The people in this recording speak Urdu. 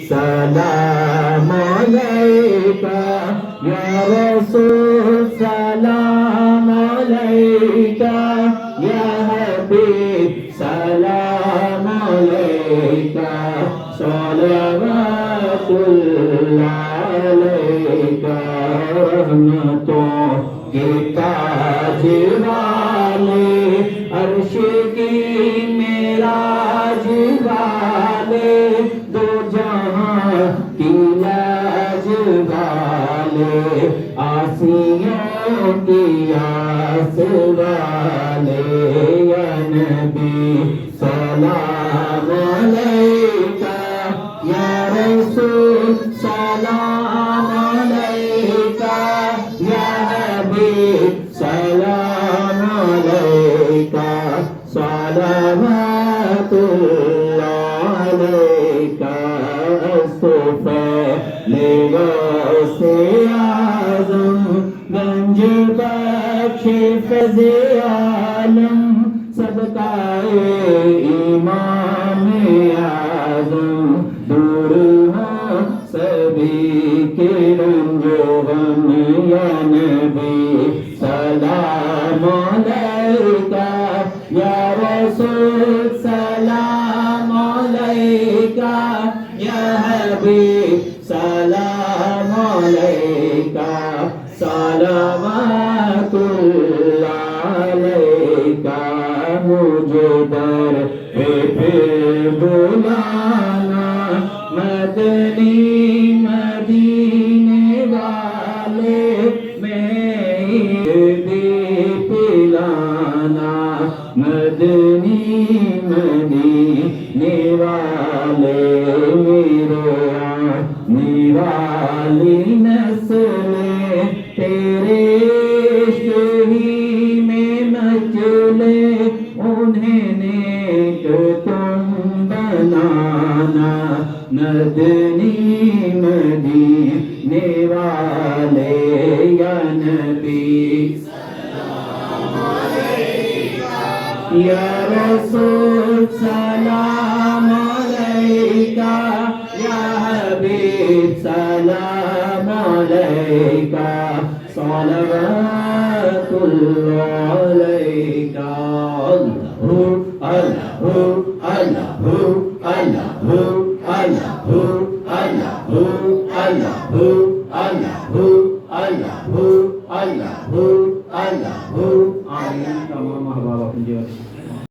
سلام علیکہ یا رسول سلام علیکہ یا حبیب سلام علیکہ صلوات اللہ علیکہ رحمتوں کے تاج والے عرش کی معراج والے دو جہاں کی لاج والے آسیوں کی آس والے یا نبی سلام علیکہ یا رسول سلام علیکہ یا حبیب سلام علیکہ صلوات اللہ علیکہ استغفر غوث اعظم گنج بخش فیض عالم صدقہ امام اعظم دور ہوں سبھی کے رنج و غم یا نبی سلام علیکہ یا رسول سلام علیکہ یا حبیب سلام علیکہ صلوات اللہ علیکہ مجھے در پہ بلانا مدنی مدینے والے میں پلانا مدنی مدینے والے میرے آنے والی نسلیں تیرے عشق ہی میں مچلے انہیں نیک تم بنانا مدنی مدینے والے یا نبی یا رسول سلام علیکہ یا حبیب سلام علیکہ صلوات اللہ علیکہ اللہ اللہ اللہ اللہ